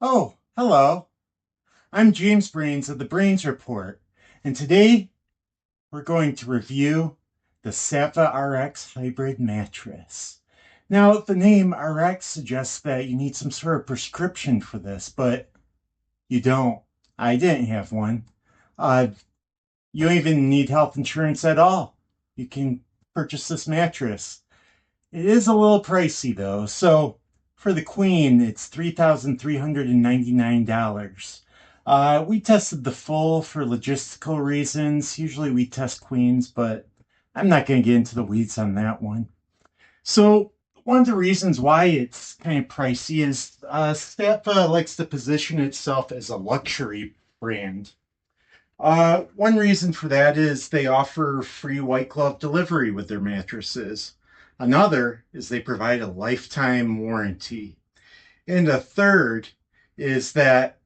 Oh, hello. I'm James Brains of the Brains Report, and today we're going to review the Saatva Rx Hybrid Mattress. Now, the name RX suggests that you need some sort of prescription for this, but you don't. I didn't have one. Uh, you don't even need health insurance at all. You can purchase this mattress. It is a little pricey though, so for the Queen, it's $3,399. We tested the full for logistical reasons. Usually we test Queens, but I'm not going to get into the weeds on that one. So, one of the reasons why it's kind of pricey is Stappa likes to position itself as a luxury brand. One reason for that is they offer free white glove delivery with their mattresses. Another is they provide a lifetime warranty. And a third is that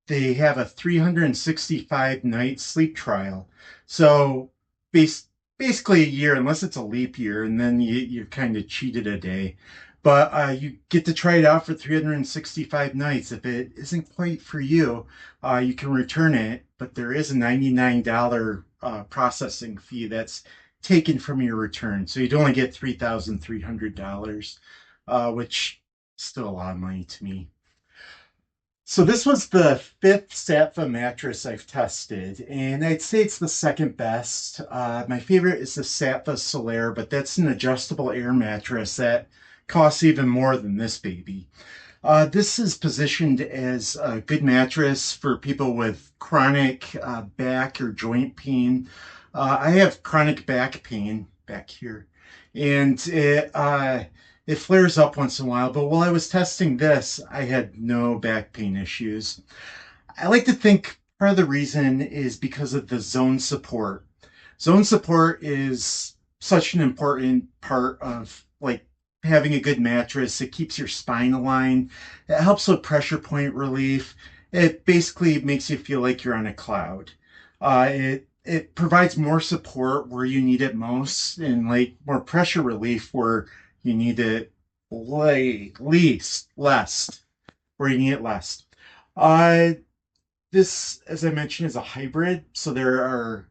they have a 365 night sleep trial. So bas- basically a year, unless it's a leap year, and then you're kind of cheated a day. But you get to try it out for 365 nights. If it isn't quite for you, you can return it, but there is a $99 processing fee that's taken from your return. So you'd only get $3,300, which is still a lot of money to me. So this was the fifth Saatva mattress I've tested, and I'd say it's the second best. My favorite is the Saatva Solaire, but that's an adjustable air mattress that costs even more than this baby. This is positioned as a good mattress for people with chronic back or joint pain. I have chronic back pain back here, and it flares up once in a while. But while I was testing this, I had no back pain issues. I like to think part of the reason is because of the zone support. Zone support is such an important part of like having a good mattress. It keeps your spine aligned. It helps with pressure point relief. It basically makes you feel like you're on a cloud. It provides more support where you need it most, and like more pressure relief where you need it least less, where you need it less. Uh, this, as I mentioned, is a hybrid. So there are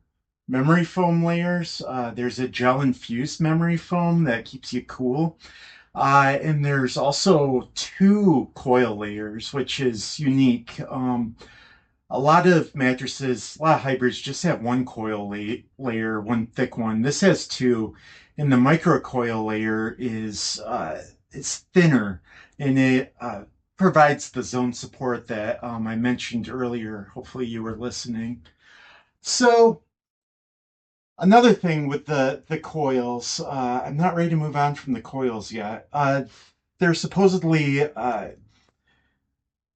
memory foam layers. There's a gel infused memory foam that keeps you cool. And there's also two coil layers, which is unique. A lot of mattresses, a lot of hybrids just have one coil layer, one thick one. This has two, and the micro coil layer is thinner, and it provides the zone support that I mentioned earlier. Hopefully, you were listening. So another thing with the coils, I'm not ready to move on from the coils yet. They're supposedly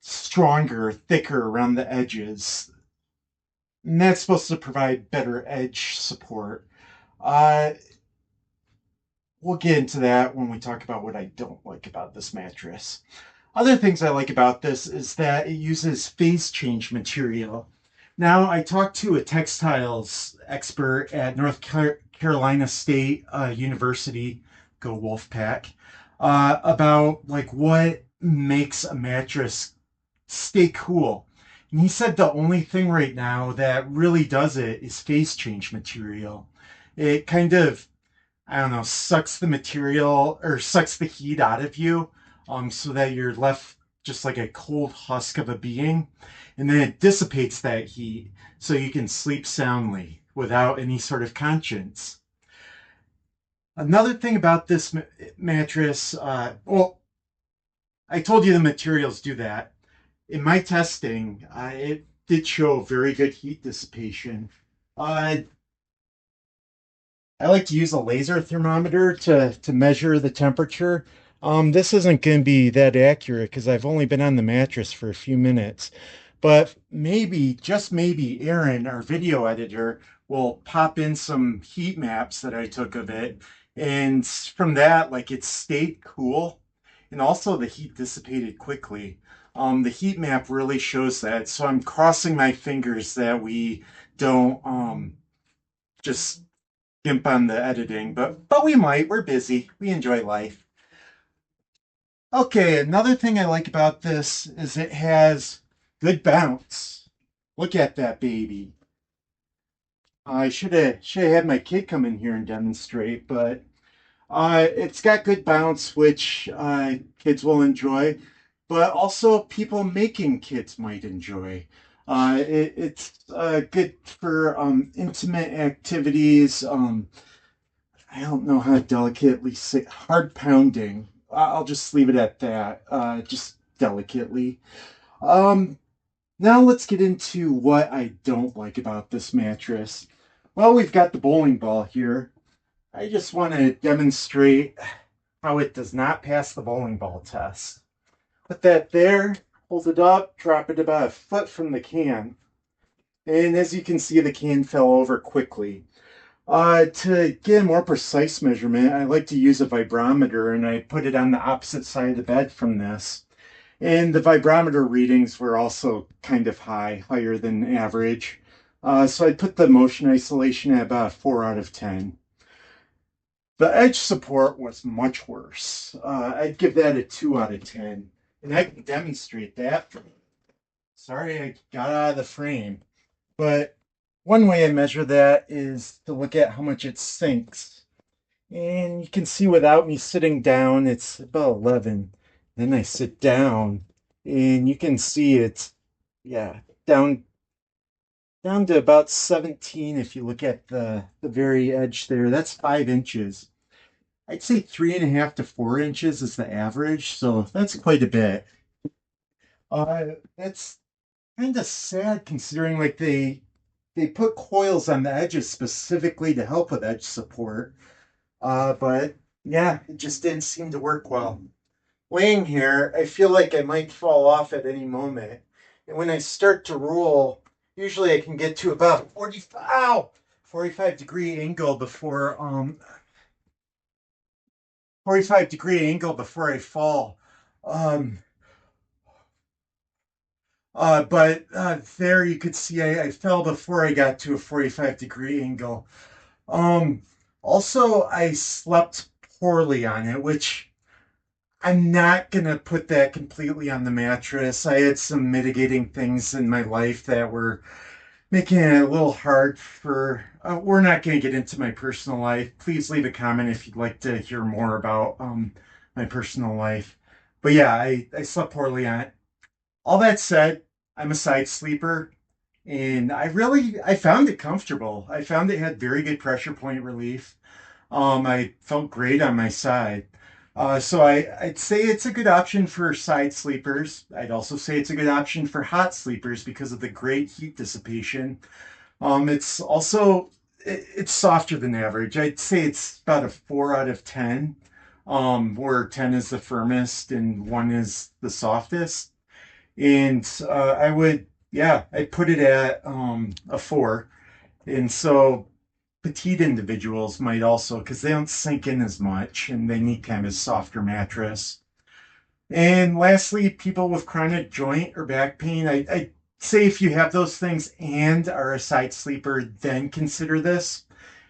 stronger, thicker around the edges, and that's supposed to provide better edge support. Uh, we'll get into that when we talk about what I don't like about this mattress. Other things I like about this is that it uses phase change material. Now, I talked to a textiles expert at Carolina State University, go Wolfpack, about like what makes a mattress stay cool. And he said the only thing right now that really does it is phase change material. It kind of, I don't know, sucks the material or sucks the heat out of you, so that you're left just like a cold husk of a being. And then it dissipates that heat so you can sleep soundly without any sort of conscience. Another thing about this mattress, well, I told you the materials do that. In my testing, it did show very good heat dissipation. Uh, I like to use a laser thermometer to measure the temperature. This isn't going to be that accurate because I've only been on the mattress for a few minutes. But maybe, just maybe, Aaron, our video editor, will pop in some heat maps that I took of it. And from that, like it stayed cool. And also the heat dissipated quickly. The heat map really shows that. So I'm crossing my fingers that we don't just gimp on the editing, but we might. We're busy. We enjoy life. Okay, another thing I like about this is it has good bounce. Look at that baby. I should have had my kid come in here and demonstrate, but it's got good bounce, which kids will enjoy, but also people making kids might enjoy. It's good for intimate activities. I don't know how to delicately say hard pounding. I'll just leave it at that. Just delicately. Um, Now let's get into what I don't like about this mattress. Well, we've got the bowling ball here. I just want to demonstrate how it does not pass the bowling ball test. Put that there, hold it up, drop it about a foot from the can. And as you can see, the can fell over quickly. To get a more precise measurement, I like to use a vibrometer and I put it on the opposite side of the bed from this. And the vibrometer readings were also kind of high, higher than average. So I put the motion isolation at about a 4 out of 10. The edge support was much worse. I'd give that a 2 out of 10. And I can demonstrate that. Sorry, I got out of the frame. But one way I measure that is to look at how much it sinks. And you can see without me sitting down, it's about 11. Then I sit down and you can see it's, yeah, down to about 17 if you look at the very edge there. That's 5 inches. I'd say 3.5 to 4 inches is the average, so that's quite a bit. That's kind of sad considering like they put coils on the edges specifically to help with edge support. But yeah, it just didn't seem to work well. Laying here, I feel like I might fall off at any moment. And when I start to roll, usually I can get to about 45 degree angle before 45-degree angle before I fall. Um, but there you could see I fell before I got to a 45-degree angle. Um, Also, I slept poorly on it, which I'm not gonna put that completely on the mattress. I had some mitigating things in my life that were making it a little hard for. We're not gonna get into my personal life. Please leave a comment if you'd like to hear more about my personal life. But yeah, I slept poorly on it. All that said, I'm a side sleeper and I found it comfortable. I found it had very good pressure point relief. I felt great on my side. I'd say it's a good option for side sleepers. I'd also say it's a good option for hot sleepers because of the great heat dissipation. It's also it's softer than average. I'd say it's about a 4 out of 10, where 10 is the firmest and 1 is the softest. And yeah, I'd put it at a 4. And so petite individuals might also, because they don't sink in as much and they need kind of a softer mattress. And lastly, people with chronic joint or back pain, I say if you have those things and are a side sleeper, then consider this.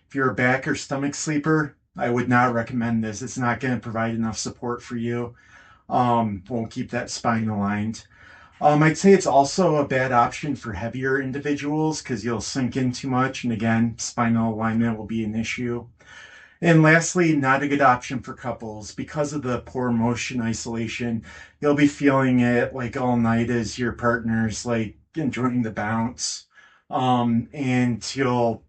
If you're a back or stomach sleeper, I would not recommend this. It's not going to provide enough support for you. Won't keep that spine aligned. I'd say it's also a bad option for heavier individuals because you'll sink in too much. And again, spinal alignment will be an issue. And lastly, not a good option for couples because of the poor motion isolation. You'll be feeling it like all night as your partner's like enjoying the bounce. And you'll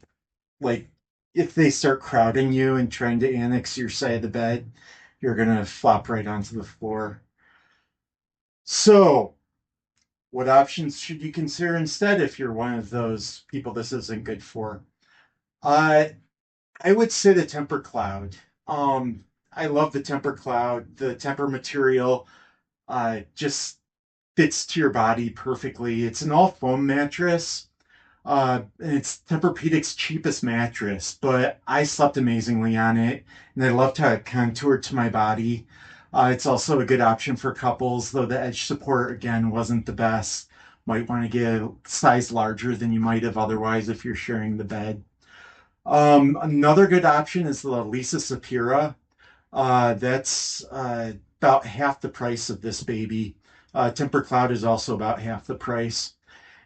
like, if they start crowding you and trying to annex your side of the bed, you're going to flop right onto the floor. So, what options should you consider instead if you're one of those people this isn't good for? Uh, I would say the temper cloud. I love the temper cloud. The temper material just fits to your body perfectly. It's an all foam mattress. And it's Tempur-Pedic's cheapest mattress, but I slept amazingly on it, and I loved how it contoured to my body. It's also a good option for couples, though the edge support again wasn't the best. Might want to get a size larger than you might have otherwise if you're sharing the bed. Another good option is the Lisa Sapira. That's about half the price of this baby. Temper Cloud is also about half the price.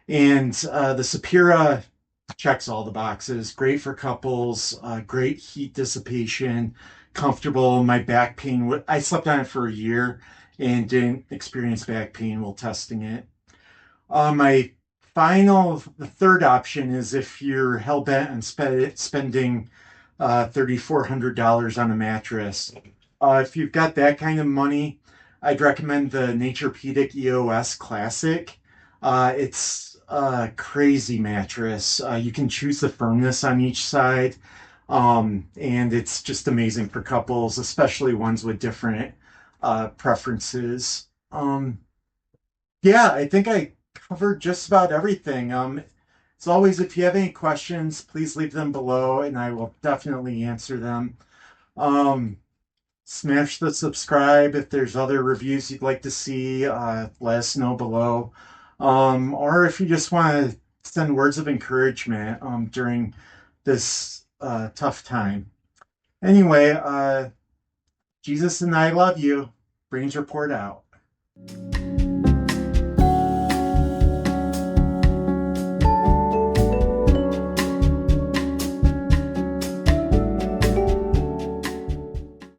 And the Sapira checks all the boxes. Great for couples, great heat dissipation, comfortable. My back pain, I slept on it for a year and didn't experience back pain while testing it. My the third option is if you're hell bent on spending $3,400 on a mattress. If you've got that kind of money, I'd recommend the Therapeutic EOS Classic. It's a crazy mattress. You can choose the firmness on each side, and it's just amazing for couples, especially ones with different preferences. Yeah, I think I covered just about everything. As always, if you have any questions, please leave them below and I will definitely answer them. Um, Smash the subscribe. If there's other reviews you'd like to see, let us know below. Or if you just want to send words of encouragement during this tough time. Anyway, Jesus and I love you. Brains Report out.